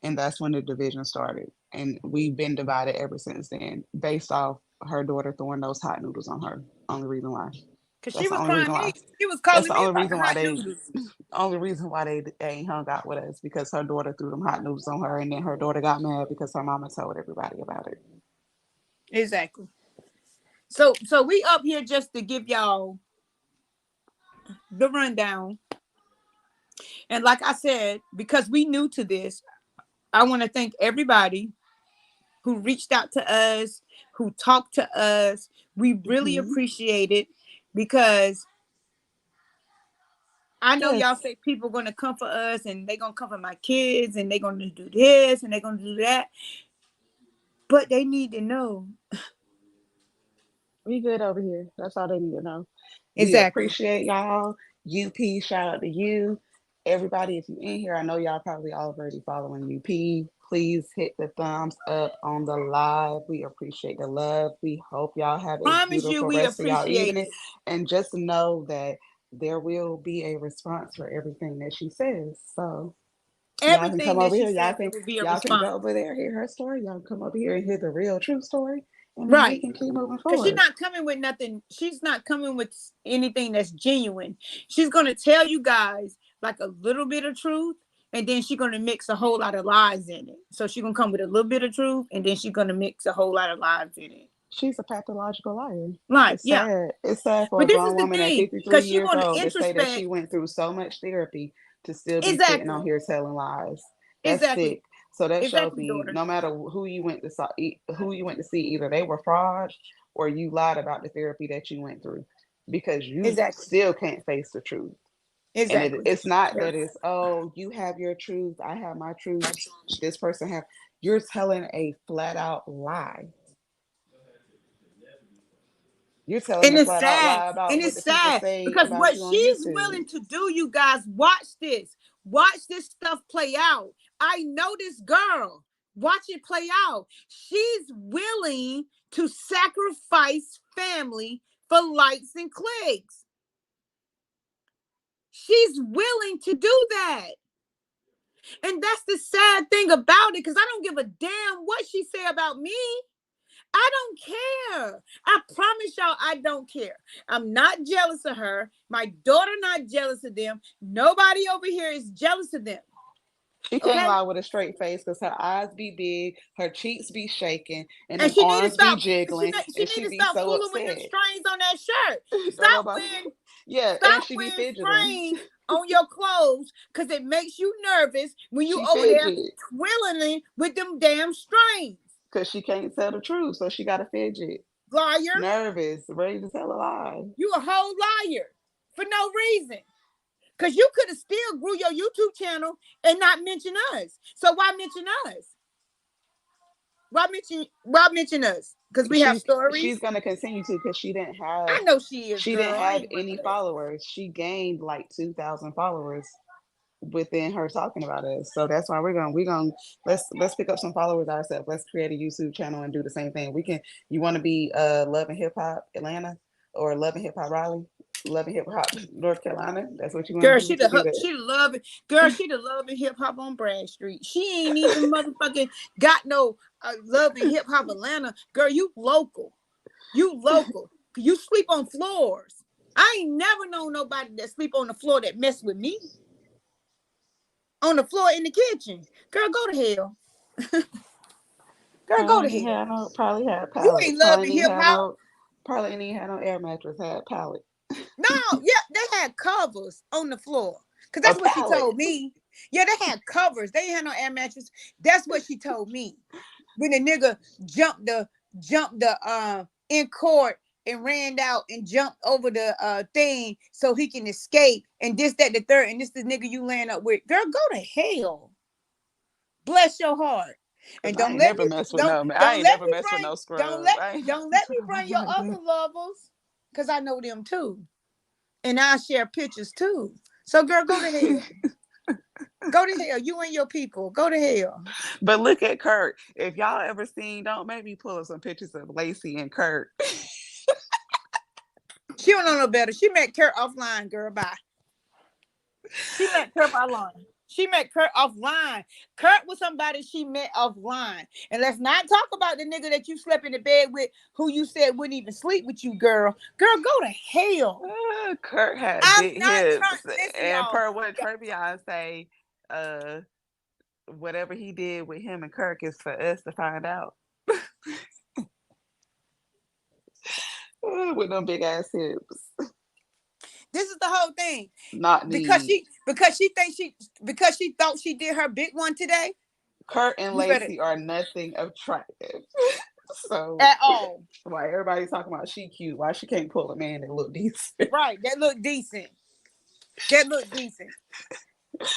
and that's when the division started. And we've been divided ever since then, based off her daughter throwing those hot noodles on her. Only reason why. Cause she That's the was only crying reason why. me. She was That's calling the me only about the reason why hot they. noodles. Only reason why they ain't hung out with us, because her daughter threw them hot noodles on her, and then her daughter got mad because her mama told everybody about it. Exactly. So we up here just to give y'all the rundown. And like I said, because we new to this, I want to thank everybody who reached out to us, who talked to us. We really Mm-hmm. appreciate it, because I know y'all Yes, say people gonna come for us, and they gonna come for my kids, and they gonna do this and they gonna do that. But they need to know. we good over here. That's all they need to know. We Exactly. appreciate y'all. UP, shout out to you. Everybody, if you're in here, I know y'all probably already following UP. Please hit the thumbs up on the live. We appreciate the love. We hope y'all have a Promise you beautiful we rest of y'all appreciate evening. it. And just know that there will be a response for everything that she says. So y'all can Everything come that over she here. says, there will be a Y'all can response. go over there, hear her story. Y'all can come over here and hear the real true story. And then we Right. can keep moving Because she's forward. not coming with nothing. She's not coming with anything that's genuine. She's going to tell you guys like a little bit of truth, and then she's going to mix a whole lot of lies in it. So she's going to come with a little bit of truth, and then she's going to mix a whole lot of lies in it. She's a pathological liar. Right. It's Yeah. sad. It's sad for a But this grown is the woman at thing, 53 because she years want to old to say that introspect. she went through so much therapy to still be sitting on Exactly. here telling lies. That's Exactly. sick. So that shows Exactly, me daughter. no matter who you went to see, either they were frauds or you lied about the therapy that you went through, because you Exactly. still can't face the truth. And Exactly. it's not Yeah. that it's, oh, you have your truth, I have my truth, this person have. You're telling a flat out lie. You're telling And a it's flat out sad. lie about And what it's the people sad say because about what you on she's YouTube. willing to do, you guys, watch this. Watch this stuff play out. I know this girl. Watch it play out. She's willing to sacrifice family for likes and clicks. She's willing to do that. And that's the sad thing about it, because I don't give a damn what she say about me. I don't care. I promise y'all, I don't care. I'm not jealous of her. My daughter not jealous of them. Nobody over here is jealous of them. She can't Okay? lie with a straight face because her eyes be big, her cheeks be shaking, and And them she need to arms be stop. jiggling, She and need she to be stop so fooling with them upset. strings on that shirt. Don't Stop nobody. wearing, Yeah, and stop she be wearing fidgeting. strings on your clothes because it makes you nervous when you She over there fidget twirling with them damn strings. because she can't tell the truth, so she got to fidget. Liar. Nervous, ready to tell a lie. You a whole liar for no reason. Because you could have still grew your YouTube channel and not mention us. So why mention us? Why mention us? Because we have She's stories. gonna continue to because I know she is, she didn't girl. I have ain't worried any about that. followers. She gained like 2,000 followers within her talking about us. So that's why we're gonna let's pick up some followers ourselves. Let's create a YouTube channel and do the same thing. We can. You want to be Love and Hip Hop Atlanta or Love and Hip Hop Raleigh, Love and Hip Hop North Carolina? That's what you want Girl, to do. We can do that. she the love it. Girl, she the love and hip hop on Brad Street. She ain't even motherfucking got no love and hip hop Atlanta. Girl, you local. You local. You sleep on floors. I ain't never known nobody that sleep on the floor that mess with me. On the floor in the kitchen. Girl, go to hell. Girl, go to hell. Probably had You ain't pallets. loving hip hop. Probably ain't even had no air mattress. Had pallet. No, yeah, they had covers on the floor. Cause A that's what she pallet. told me. Yeah, they had covers. They ain't had no air mattress. That's what she told me. When the nigga jumped the in court and ran out and jumped over the thing so he can escape and this, that, the third, and this the nigga you land up with. Girl, go to hell. Bless your heart. Cause And I ain't never messed with no man. I ain't never messed with no scrub. don't let me bring your other lovers. Cause I know them too. And I share pictures too. So girl, go to hell. Go to hell. You and your people. Go to hell. But look at Kurt. If y'all ever seen, don't make me pull up some pictures of Lacey and Kurt. She don't know no better. She met Kurt offline, girl. Bye. She met Kurt offline. She met Kurt offline. Kurt was somebody she met offline. And let's not talk about the nigga that you slept in the bed with, who you said wouldn't even sleep with you, girl. Girl, go to hell. Kurt had I'm big not hips, trying. Listen, and y'all. per what Travion say, uh, whatever he did with him and Kirk is for us to find out. With them big ass hips. This is the whole thing. Not Because need. she thought she did her big one today. Kurt and You better Lacey are nothing attractive. So at all. why everybody's talking about she cute? Why she can't pull a man that look decent? Right. That look decent. That look decent.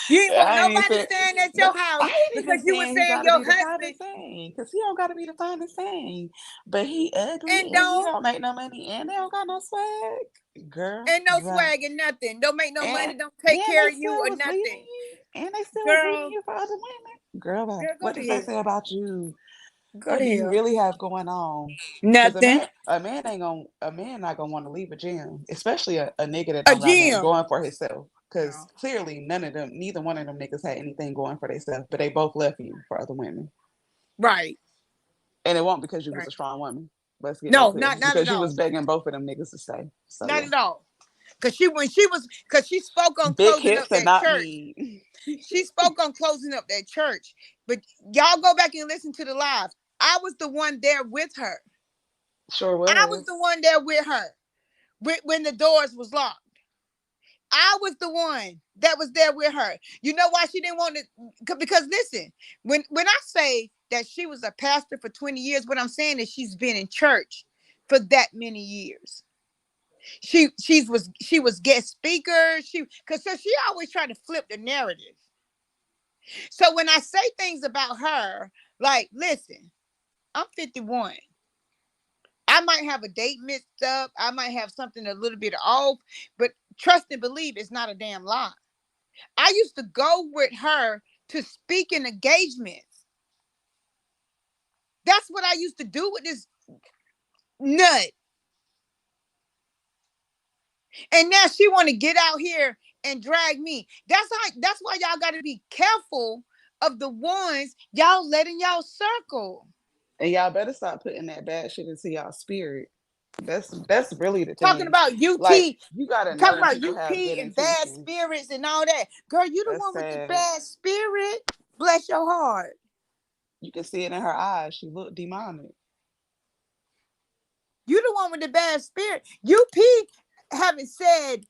You ain't want I ain't nobody even staying at but your house I ain't even because you were saying he saying gotta your be the husband finest thing. Cause he don't gotta be the finest thing. But he ugly and and he don't make no money and they don't got no swag. Girl. no Right. swag and nothing. Don't make no And money. Don't take care they of you still or was leaving nothing. you. And they still was leaving Girl, you for other women. Girl, go what to does that hell. say about you? Go What to do you hell. really have going on? Because Nothing. a man not gonna want to leave a gym, especially a nigga that A don't got nothing gym. going for himself. Because No. clearly neither one of them niggas had anything going for themselves, but they both left you for other women. Right. And it won't because you was Right. a strong woman. Let's get that No, clear. not Because at you was all. begging both of them niggas to stay. So Not yeah. at all. Cause she spoke on Big closing hips up and that not church. need. She spoke on closing up that church. But y'all go back and listen to the live. I was the one there with her. Sure I was the was. one there with her when the doors was locked. I was the one that was there with her. You know why she didn't want to? Because listen, when I say that she was a pastor for 20 years, what I'm saying is she's been in church for that many years. She was guest speaker. She always tried to flip the narrative. So when I say things about her, like, listen, I'm 51. I might have a date mixed up. I might have something a little bit off, but trust and believe it's not a damn lie. I used to go with her to speaking engagements. That's what I used to do with this nut. And now she want to get out here and drag me. That's why y'all got to be careful of the ones y'all let in y'all circle. And y'all better stop putting that bad shit into y'all spirit. That's really the Talking thing. about Like, UT, you gotta know talking when about people have UP good and bad intentions. spirits and all that. Girl, you the That's one with the sad. bad spirit. Bless your heart. You can see it in her eyes. She looked demonic. You the one with the bad spirit. UP haven't said,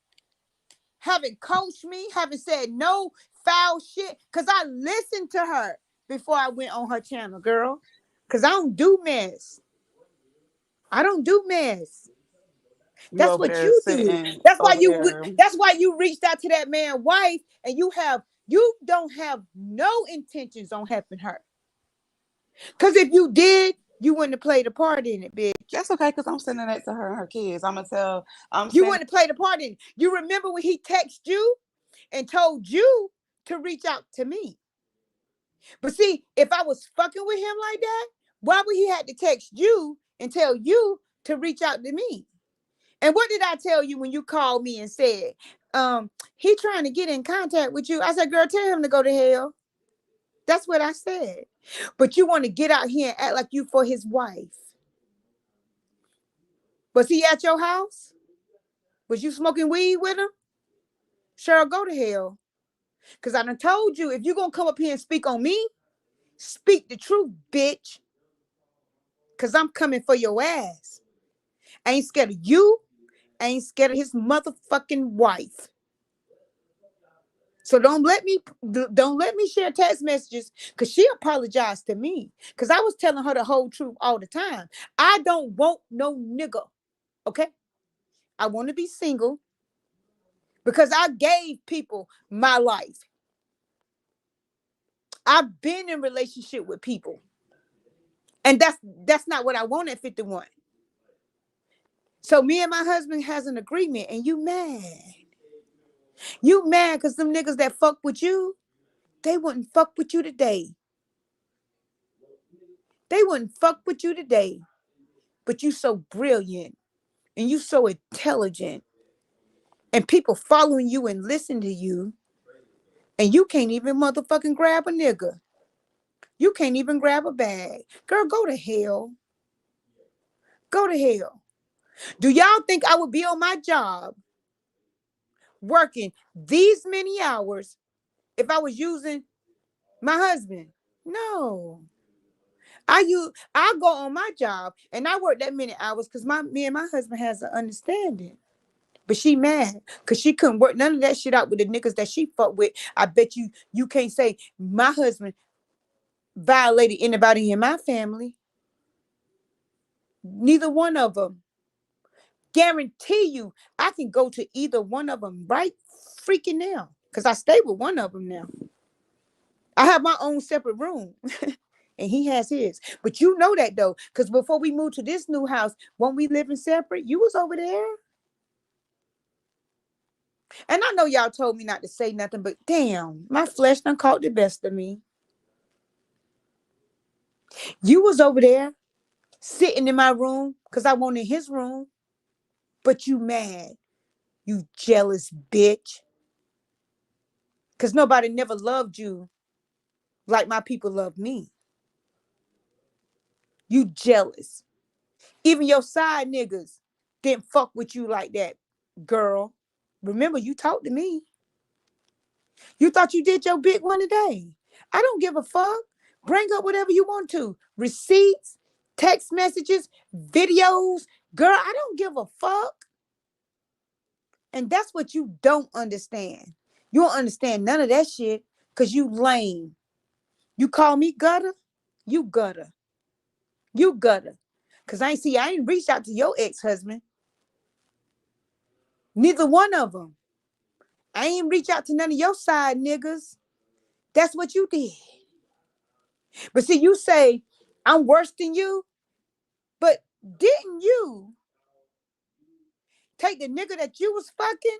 haven't coached me, haven't said no foul shit. Cause I listened to her before I went on her channel, girl. Cause I don't do mess. I don't do mess. You That's over what there you do. sitting That's why over you. there. That's why you reached out to that man's wife, and you don't have no intentions on helping her. Cause if you did, you wouldn't have played a part in it, bitch. That's okay, because I'm sending that to her and her kids. I'm gonna tell. I'm You sending. wouldn't have played a part in it. You remember when he texted you and told you to reach out to me? But see, if I was fucking with him like that, why would he have to text you and tell you to reach out to me? And what did I tell you when you called me and said, he trying to get in contact with you? I said, girl, tell him to go to hell. That's what I said. But you want to get out here and act like you for his wife. Was he at your house? Was you smoking weed with him? Cheryl, go to hell. Because I done told you, if you're going to come up here and speak on me, speak the truth, bitch. Because I'm coming for your ass. I ain't scared of you. I ain't scared of his motherfucking wife. So don't let me share text messages because she apologized to me because I was telling her the whole truth all the time. I don't want no nigga. Okay. I want to be single because I gave people my life. I've been in relationship with people. And that's not what I want at 51. So me and my husband has an agreement and you mad. You mad because them niggas that fuck with you, they wouldn't fuck with you today. They wouldn't fuck with you today. But you so brilliant and you so intelligent and people following you and listen to you and you can't even motherfucking grab a nigga. You can't even grab a bag. Girl, go to hell. Go to hell. Do y'all think I would be on my job working these many hours if I was using my husband? No. I go on my job and I work that many hours because me and my husband has an understanding. But she mad because she couldn't work none of that shit out with the niggas that she fucked with. I bet you can't say my husband violated anybody in my family. Neither one of them. Guarantee you, I can go to either one of them right freaking now because I stay with one of them now. I have my own separate room. And he has his. But you know that though, because before we moved to this new house, when we living separate, you was over there. And I know y'all told me not to say nothing, but damn, my flesh done caught the best of me. You was over there sitting in my room because I wanted his room, but you mad. You jealous bitch. Because nobody never loved you like my people love me. You jealous. Even your side niggas didn't fuck with you like that, girl. Remember, you talked to me. You thought you did your big one today. I don't give a fuck. Bring up whatever you want to. Receipts, text messages, videos. Girl, I don't give a fuck. And that's what you don't understand. You don't understand none of that shit because you lame. You call me gutter? You gutter. You gutter. Because I ain't reached out to your ex-husband. Neither one of them. I ain't reach out to none of your side niggas. That's what you did. But see, you say I'm worse than you, but didn't you take the nigga that you was fucking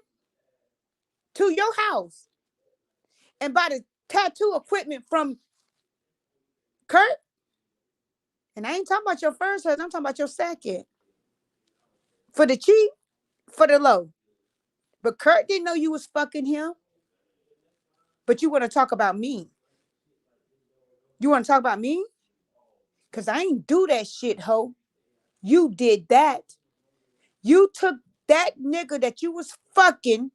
to your house and buy the tattoo equipment from Kurt? And I ain't talking about your first husband, I'm talking about your second. For the cheap, for the low. But Kurt didn't know you was fucking him. But you want to talk about me. You want to talk about me? Because I ain't do that shit, ho. You did that. You took that nigga that you was fucking,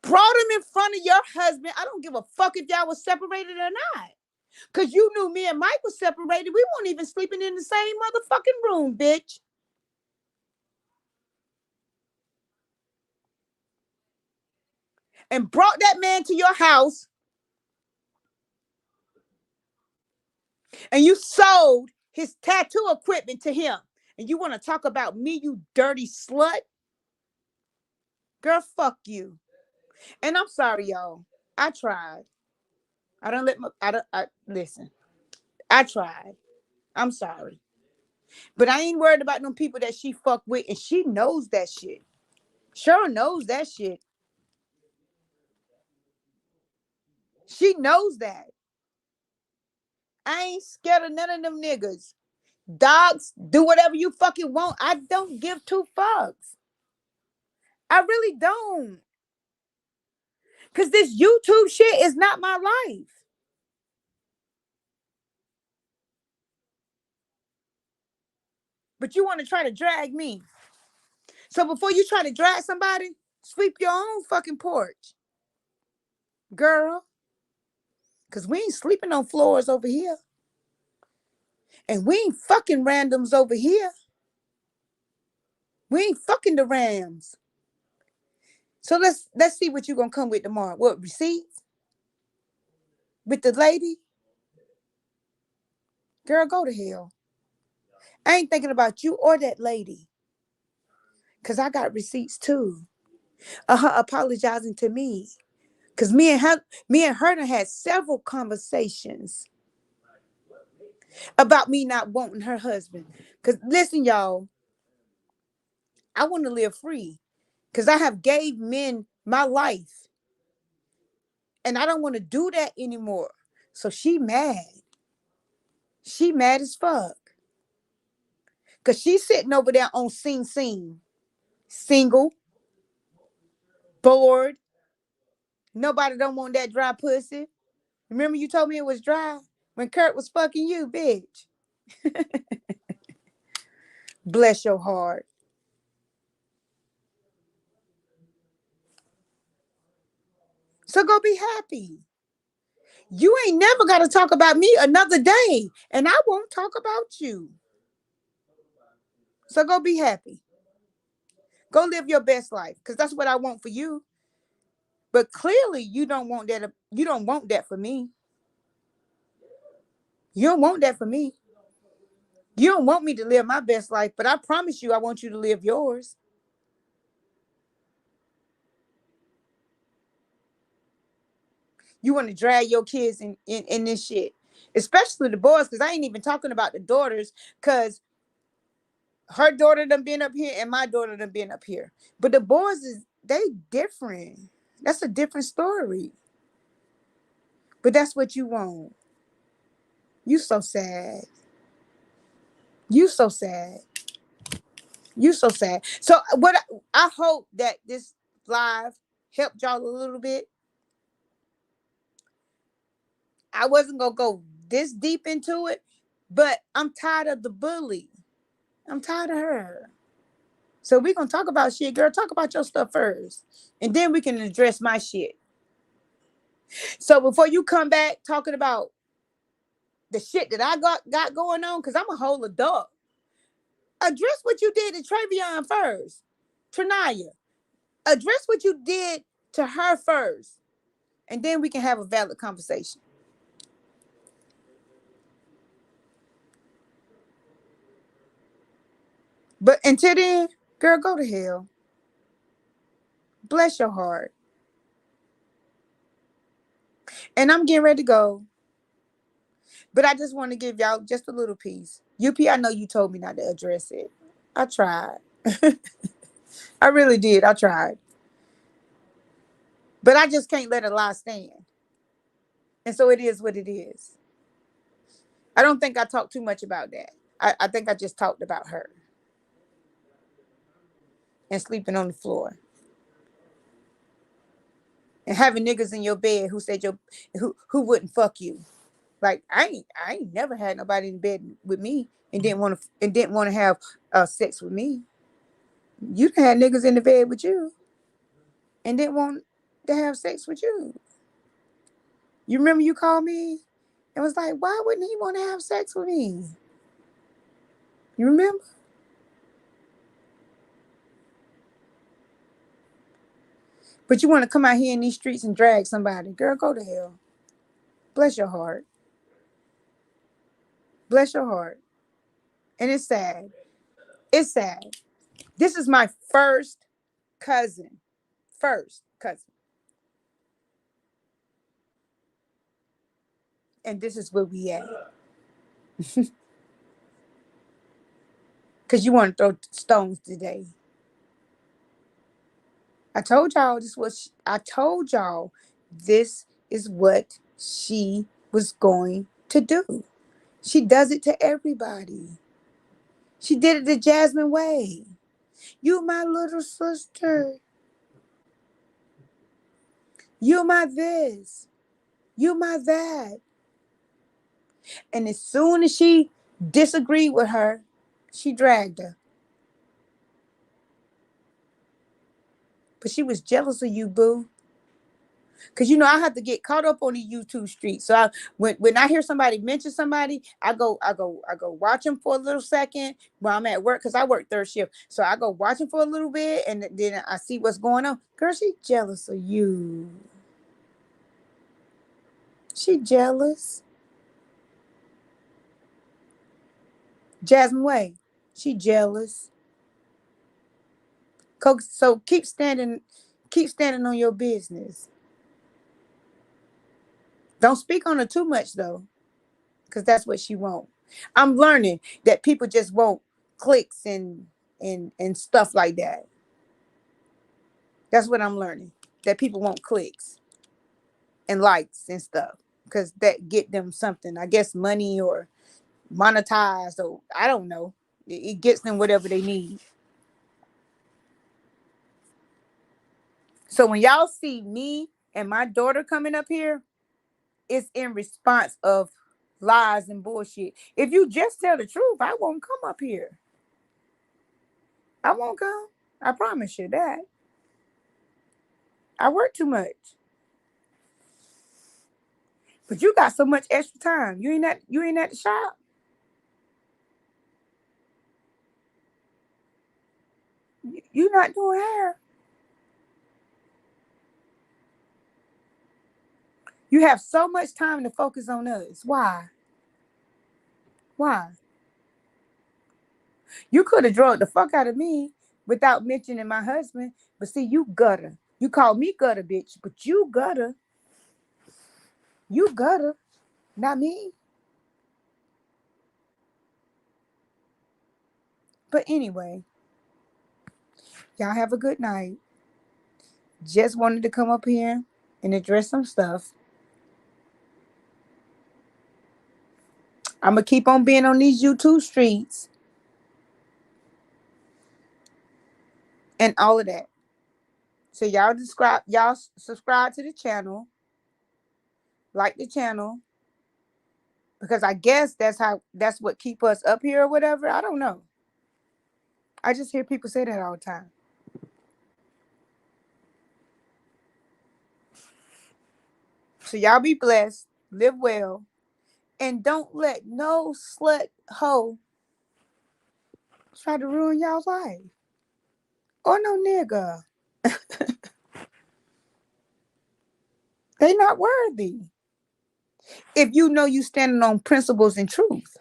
brought him in front of your husband. I don't give a fuck if y'all was separated or not. Because you knew me and Mike was separated. We weren't even sleeping in the same motherfucking room, bitch. And brought that man to your house. And you sold his tattoo equipment to him. And you want to talk about me, you dirty slut? Girl, fuck you. And I'm sorry, y'all. I tried. I don't let my, listen. I tried. I'm sorry. But I ain't worried about them people that she fuck with. And she knows that shit. Cheryl knows that shit. She knows that. I ain't scared of none of them niggas. Dogs, do whatever you fucking want. I don't give two fucks. I really don't. Because this YouTube shit is not my life. But you want to try to drag me. So before you try to drag somebody, sweep your own fucking porch. Girl. Because we ain't sleeping on floors over here. And we ain't fucking randoms over here. We ain't fucking the Rams. So let's see what you gonna come with tomorrow. What, receipts? With the lady? Girl, go to hell. I ain't thinking about you or that lady. Because I got receipts too. Her apologizing to me. Because me and her done had several conversations about me not wanting her husband. Because listen, y'all, I want to live free. Because I have gave men my life. And I don't want to do that anymore. So she mad. She mad as fuck. Because she's sitting over there on Sing Sing. Single. Bored. Nobody don't want that dry pussy. Remember you told me it was dry? When Kurt was fucking you, bitch. Bless your heart. So go be happy. You ain't never got to talk about me another day. And I won't talk about you. So go be happy. Go live your best life. Because that's what I want for you. But clearly you don't want that. You don't want that for me. You don't want that for me. You don't want me to live my best life. But I promise you I want you to live yours. You want to drag your kids in this shit. Especially the boys. Because I ain't even talking about the daughters. Because her daughter done been up here and my daughter done been up here. But the boys they different. That's a different story. But that's what you want. You so sad. You so sad. You so sad. So what I hope that this live helped y'all a little bit. I wasn't gonna go this deep into it, but I'm tired of the bully. I'm tired of her. So we're gonna talk about shit, girl. Talk about your stuff first. And then we can address my shit. So before you come back talking about the shit that I got going on, because I'm a whole adult. Address what you did to Travion first. Trinaya. Address what you did to her first. And then we can have a valid conversation. But until then, girl, go to hell. Bless your heart. And I'm getting ready to go. But I just want to give y'all just a little piece. UP, I know you told me not to address it. I tried. I really did. I tried. But I just can't let a lie stand. And so it is what it is. I don't think I talked too much about that. I think I just talked about her and sleeping on the floor and having niggas in your bed who said who wouldn't fuck you. Like I ain't never had nobody in bed with me and didn't want to have sex with me. You done had niggas in the bed with you and didn't want to have sex with you. You remember you called me and was like, why wouldn't he want to have sex with me? You remember? But you want to come out here in these streets and drag somebody. Girl, go to hell. Bless your heart. Bless your heart. And it's sad. It's sad. This is my first cousin. First cousin. And this is where we at. Because you want to throw stones today. I told y'all this is what she was going to do. She does it to everybody. She did it the Jasmine way. You my little sister. You my this. You my that. And as soon as she disagreed with her, she dragged her. But she was jealous of you, boo. Cause I have to get caught up on the YouTube street. So when I hear somebody mention somebody, I go watch them for a little second while I'm at work. Cause I work third shift. So I go watch them for a little bit and then I see what's going on. Girl, she jealous of you. She jealous. Jasmine Way, she jealous. So keep standing on your business. Don't speak on her too much though, because that's what she won't. I'm learning that people just want clicks and stuff like that. That's what I'm learning. That people want clicks and likes and stuff because that get them something. I guess money or monetized or I don't know. It gets them whatever they need. So when y'all see me and my daughter coming up here, it's in response of lies and bullshit. If you just tell the truth, I won't come up here. I won't come. I promise you that. I work too much. But you got so much extra time. You ain't at the shop. You not doing hair. You have so much time to focus on us. Why? Why? You could have drugged the fuck out of me without mentioning my husband. But see, you gutter. You call me gutter, bitch. But you gutter. You gutter. Not me. But anyway, y'all have a good night. Just wanted to come up here and address some stuff. I'm going to keep on being on these YouTube streets and all of that. So y'all subscribe to the channel, like the channel, because I guess that's what keep us up here or whatever. I don't know. I just hear people say that all the time. So y'all be blessed, live well, and don't let no slut hoe try to ruin y'all's life. Or no nigga. They not worthy. If you know you standing on principles and truth.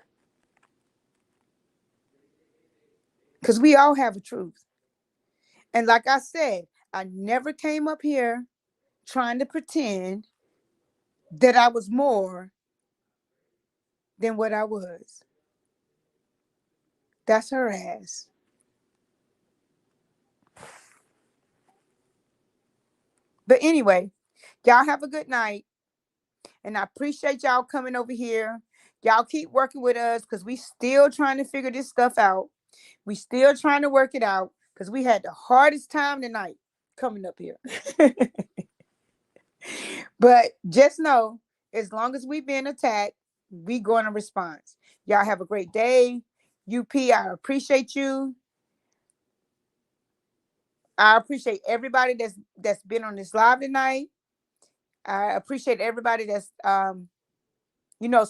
Because we all have a truth. And like I said, I never came up here trying to pretend that I was more than what I was. That's her ass. But anyway, y'all have a good night. And I appreciate y'all coming over here. Y'all keep working with us because we still trying to figure this stuff out. We still trying to work it out because we had the hardest time tonight coming up here. But just know, as long as we being attacked, we going to respond. Y'all have a great day. UP, I appreciate you. I appreciate everybody that's been on this live tonight. I appreciate everybody that's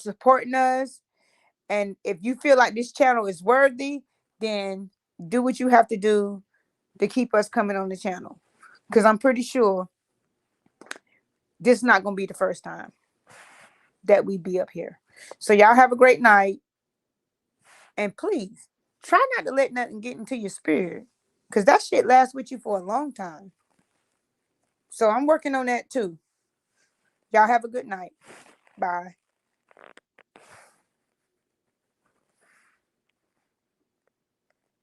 supporting us. And if you feel like this channel is worthy, then do what you have to do to keep us coming on the channel. Because I'm pretty sure this is not going to be the first time that we be up here. So y'all have a great night. And please, try not to let nothing get into your spirit. Because that shit lasts with you for a long time. So I'm working on that too. Y'all have a good night. Bye.